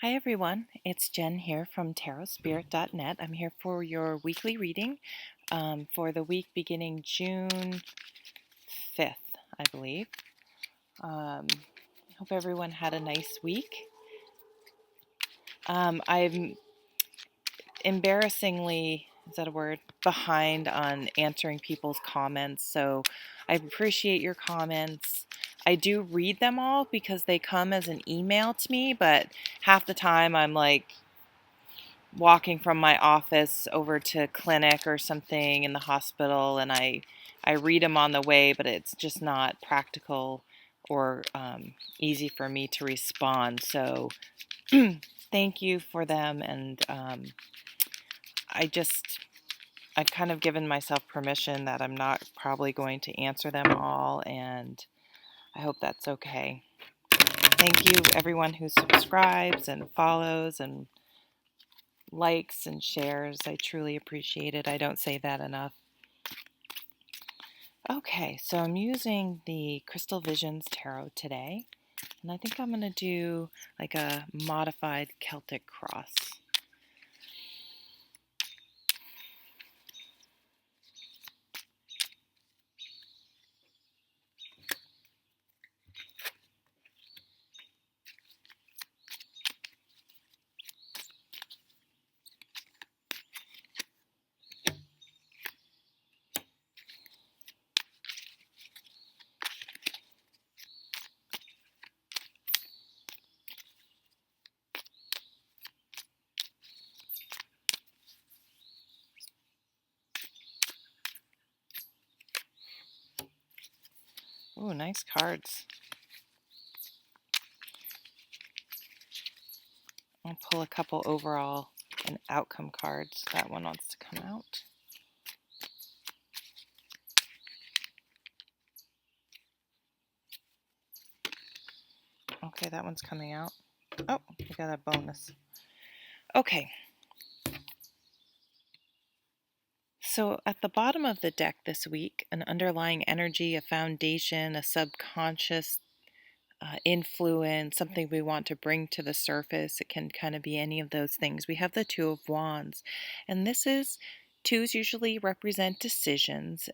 Hi everyone, it's Jen here from tarotspirit.net. I'm here for your weekly reading for the week beginning June 5th, I believe. Hope everyone had a nice week. I'm embarrassingly, is that a word, behind on answering people's comments, so I appreciate your comments. I do read them all because they come as an email to me, but half the time I'm like walking from my office over to clinic or something in the hospital, and I read them on the way, but it's just not practical or easy for me to respond. So thank you for them, and I just I've kind of given myself permission that I'm not probably going to answer them all, and I hope that's okay. Thank you everyone who subscribes and follows and likes and shares. I truly appreciate it. I don't say that enough. Okay, so I'm using the Crystal Visions Tarot today, and I think I'm going to do like a modified Celtic cross. Ooh, nice cards. I'll pull a couple overall and outcome cards. That one wants to come out. Okay, that one's coming out. Oh, we got a bonus. Okay. So at the bottom of the deck this week, an underlying energy, a foundation, a subconscious influence, something we want to bring to the surface. It can kind of be any of those things. We have the Two of Wands, and twos usually represent decisions,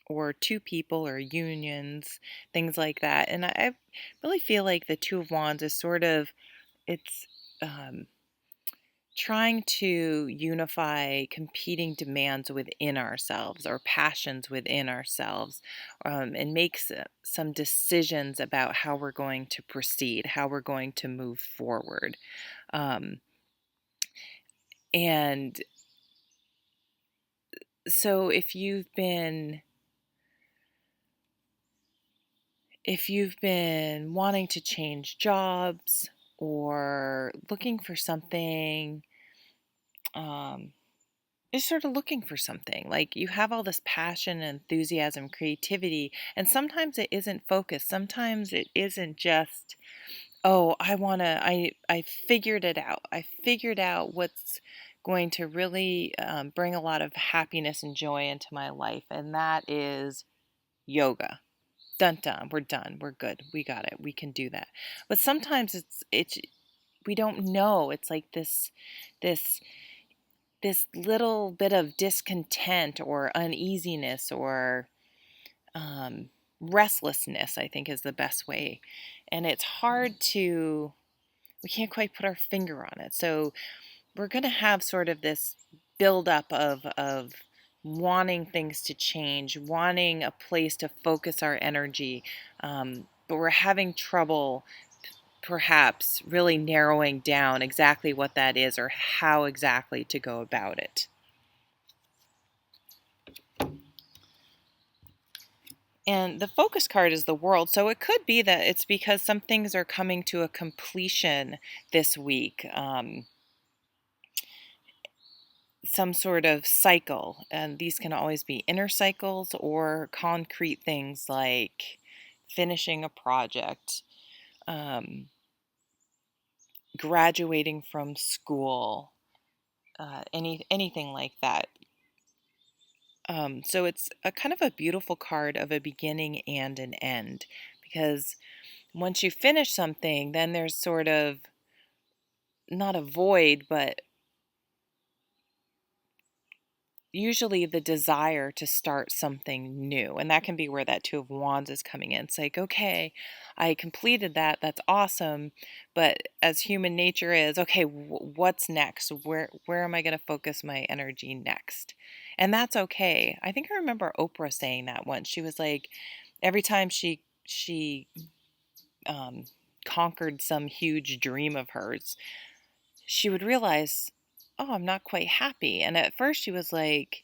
or two people or unions, things like that. And I really feel like the Two of Wands is sort of, it's trying to unify competing demands within ourselves or passions within ourselves, and make some decisions about how we're going to proceed, how we're going to move forward. Um, and so if you've been wanting to change jobs or looking for something, um, just sort of looking for something. Like you have all this passion, enthusiasm, creativity, and sometimes it isn't focused. Sometimes it isn't just, oh, I figured it out. I figured out what's going to really bring a lot of happiness and joy into my life, and that is yoga. Dun dun, we're done. We're good. We got it. We can do that. But sometimes it's we don't know. It's like this this little bit of discontent or uneasiness or um, restlessness, I think is the best way. And it's hard to, we can't quite put our finger on it. So we're going to have sort of this buildup of wanting things to change, wanting a place to focus our energy. But we're having trouble perhaps really narrowing down exactly what that is or how exactly to go about it. And the focus card is the world. So it could be that it's because some things are coming to a completion this week, some sort of cycle. And these can always be inner cycles or concrete things like finishing a project, um, graduating from school, anything like that. So it's a kind of a beautiful card of a beginning and an end, because once you finish something, then there's sort of not avoid, but usually the desire to start something new. And that can be where that Two of Wands is coming in. It's like, okay, I completed that. That's awesome. But as human nature is, okay, what's next? Where am I going to focus my energy next? And that's okay. I think I remember Oprah saying that once. She was like, every time she um, conquered some huge dream of hers, she would realize, oh, I'm not quite happy. And at first she was like,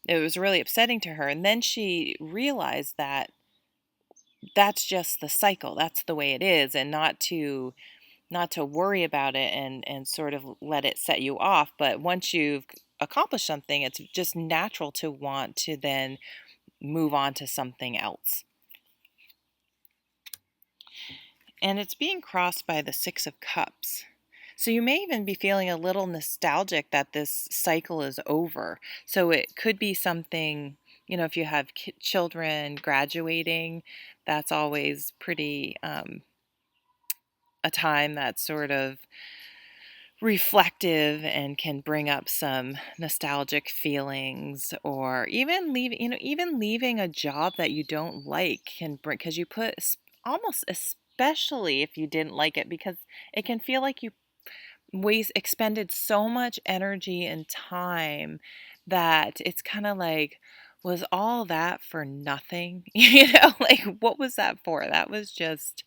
it was really upsetting to her. And then she realized that that's just the cycle. That's the way it is, and not to worry about it and sort of let it set you off. But once you've accomplished something, it's just natural to want to then move on to something else. And it's being crossed by the Six of Cups. So you may even be feeling a little nostalgic that this cycle is over. So it could be something, if you have children graduating, that's always pretty a time that's sort of reflective and can bring up some nostalgic feelings, or even leaving a job that you don't like can bring, because you put almost, especially if you didn't like it, because it can feel like you expended so much energy and time that it's kind of like, was all that for nothing? Like, what was that for? That was just,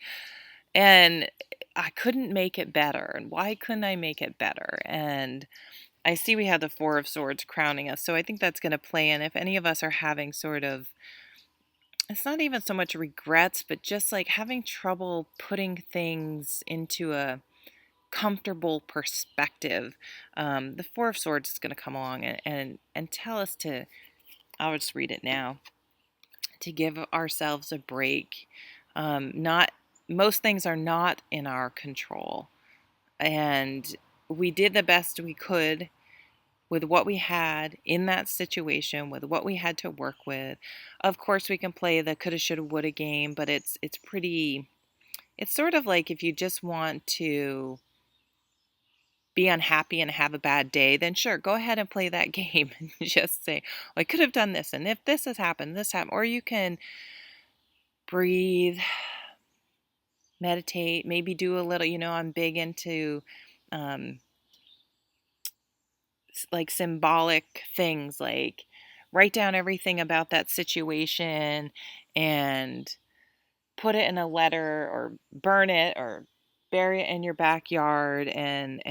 and I couldn't make it better. And why couldn't I make it better? And I see we have the Four of Swords crowning us. So I think that's going to play in. If any of us are having sort of, it's not even so much regrets, but just like having trouble putting things into a comfortable perspective, the Four of Swords is going to come along and tell us to, I'll just read it now, to give ourselves a break. Not Most things are not in our control, and we did the best we could with what we had in that situation, with what we had to work with. Of course, we can play the coulda, shoulda, woulda game, but it's sort of like, if you just want to be unhappy and have a bad day, then sure, go ahead and play that game and just say, well, I could have done this, and if this has happened, this happened. Or you can breathe, meditate, maybe do a little, I'm big into um, like symbolic things, like write down everything about that situation and put it in a letter, or burn it, or bury it in your backyard, and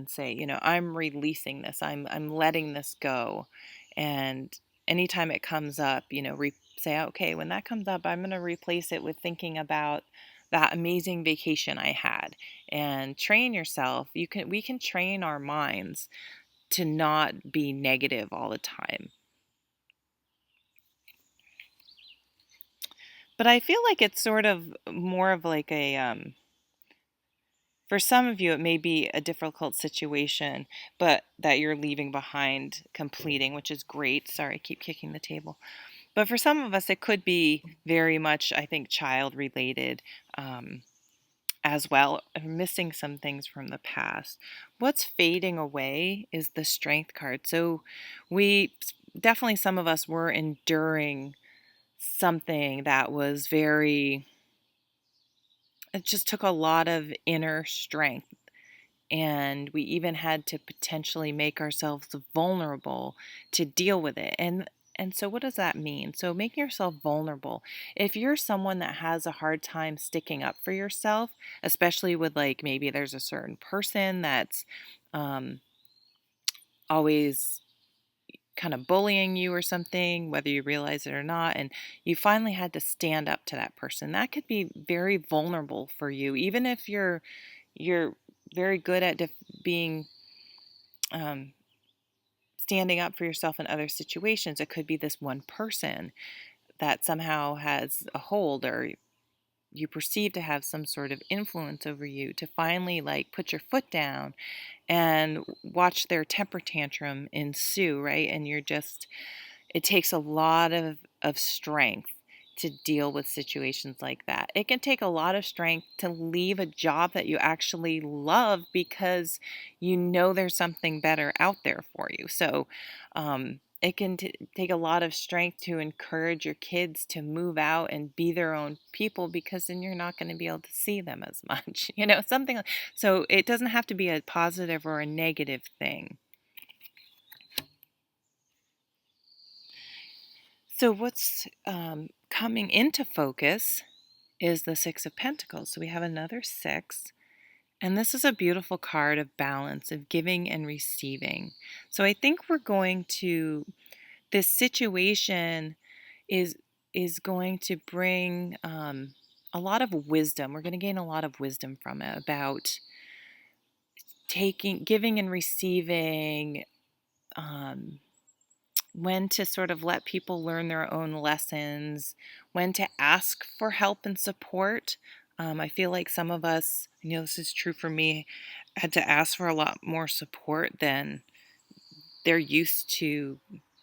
say, I'm releasing this. I'm letting this go. And anytime it comes up, say, okay, when that comes up, I'm going to replace it with thinking about that amazing vacation I had. And train yourself. We can train our minds to not be negative all the time. But I feel like it's sort of more of like for some of you, it may be a difficult situation, but that you're leaving behind completing, which is great. Sorry, I keep kicking the table. But for some of us, it could be very much, I think, child related as well, missing some things from the past. What's fading away is the Strength card. So we definitely, some of us were enduring something that was very, it just took a lot of inner strength. And we even had to potentially make ourselves vulnerable to deal with it. And so what does that mean? So making yourself vulnerable. If you're someone that has a hard time sticking up for yourself, especially with, like, maybe there's a certain person that's um, always kind of bullying you or something, whether you realize it or not, and you finally had to stand up to that person, that could be very vulnerable for you. Even if you're very good at being um, standing up for yourself in other situations, it could be this one person that somehow has a hold, or you perceive to have some sort of influence over you, to finally, like, put your foot down and watch their temper tantrum ensue, right? And it takes a lot of strength. to deal with situations like that. It can take a lot of strength to leave a job that you actually love because you know there's something better out there for you. So, it can take a lot of strength to encourage your kids to move out and be their own people because then you're not going to be able to see them as much, something like, so it doesn't have to be a positive or a negative thing. So what's coming into focus is the Six of Pentacles. So we have another six, and this is a beautiful card of balance, of giving and receiving. So I think this situation is going to bring a lot of wisdom. We're going to gain a lot of wisdom from it about giving and receiving, when to sort of let people learn their own lessons, when to ask for help and support. I feel like some of us, this is true for me, had to ask for a lot more support than they're used to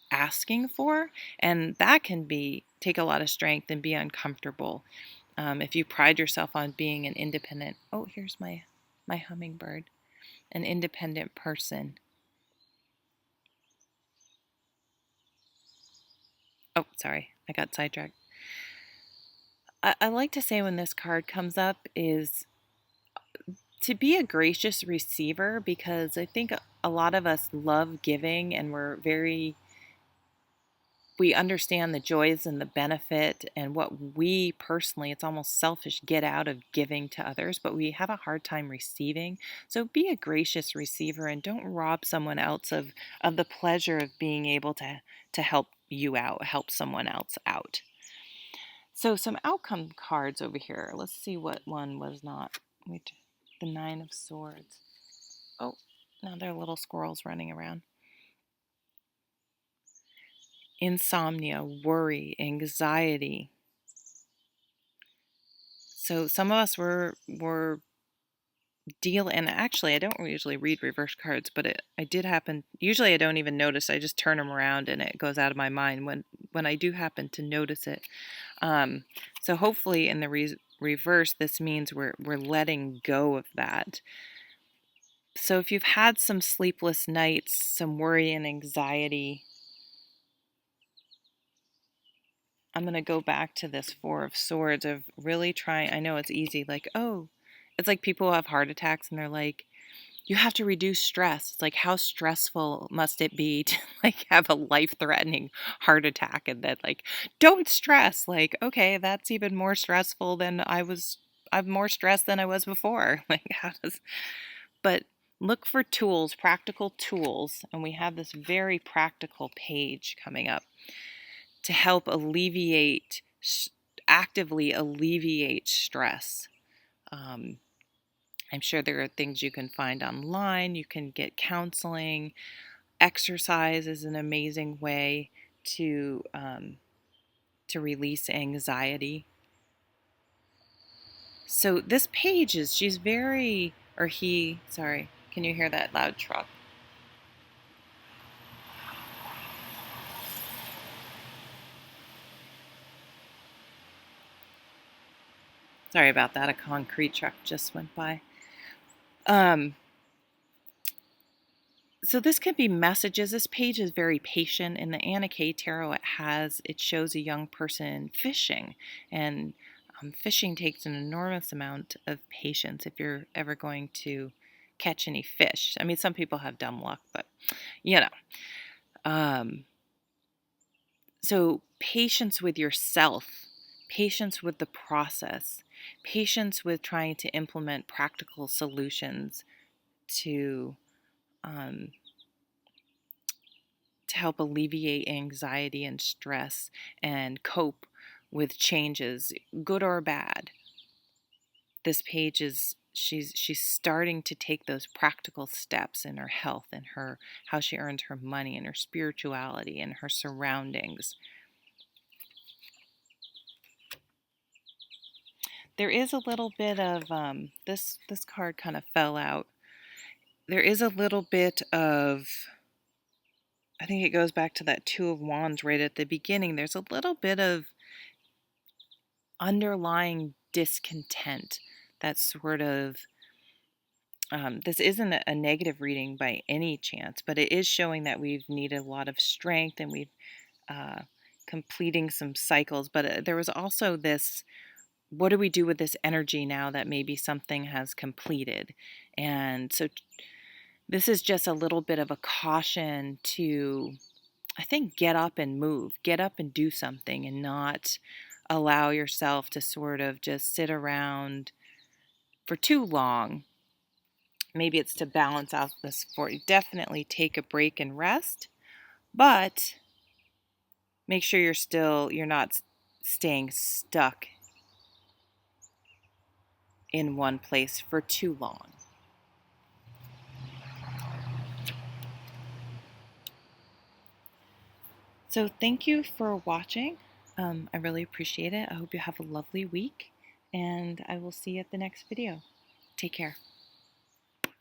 asking for, and that can take a lot of strength and be uncomfortable. If you pride yourself on being an independent, oh, here's my hummingbird, an independent person. Oh, sorry, I got sidetracked. I like to say when this card comes up is to be a gracious receiver, because I think a lot of us love giving and we understand the joys and the benefit and what we personally, it's almost selfish, get out of giving to others, but we have a hard time receiving. So be a gracious receiver and don't rob someone else of the pleasure of being able to help you out, help someone else out. So some outcome cards over here. Let's see what one was not. The Nine of Swords. Oh, now there are little squirrels running around. Insomnia, worry, anxiety. So some of us were and actually I don't usually read reverse cards, but I did happen. Usually I don't even notice. I just turn them around and it goes out of my mind when I do happen to notice it. So hopefully in the reverse, this means we're letting go of that. So if you've had some sleepless nights, some worry and anxiety, I'm going to go back to this Four of Swords of really trying. I know it's easy, like, oh, it's like people who have heart attacks and they're like, you have to reduce stress. It's like, how stressful must it be to like have a life-threatening heart attack, and then like, don't stress. Like, okay, that's even more stressful than I was. I'm more stressed than I was before. Like, but look for tools, practical tools, and we have this very practical page coming up to help actively alleviate stress. I'm sure there are things you can find online. You can get counseling. Exercise is an amazing way to release anxiety. So this page she's very, or he, sorry, can you hear that loud truck? Sorry about that. A concrete truck just went by. So this could be messages. This page is very patient. In the Anna K Tarot, it shows a young person fishing, and fishing takes an enormous amount of patience if you're ever going to catch any fish. I mean, some people have dumb luck, but you know. So patience with yourself, patience with the process, patience with trying to implement practical solutions to um, help alleviate anxiety and stress and cope with changes, good or bad. This page is she's starting to take those practical steps in her health and how she earns her money and her spirituality and her surroundings. There is a little bit of this card kind of fell out. There is a little bit of, I think it goes back to that Two of Wands right at the beginning. There's a little bit of underlying discontent that's sort of this isn't a negative reading by any chance, but it is showing that we've needed a lot of strength and we've uh, completing some cycles. But there was also this, what do we do with this energy now that maybe something has completed? And so this is just a little bit of a caution to, I think, get up and move, get up and do something and not allow yourself to sort of just sit around for too long. Maybe it's to balance out this for you. Definitely take a break and rest, but make sure you're not staying stuck in one place for too long. So thank you for watching. I really appreciate it. I hope you have a lovely week, and I will see you at the next video. Take care.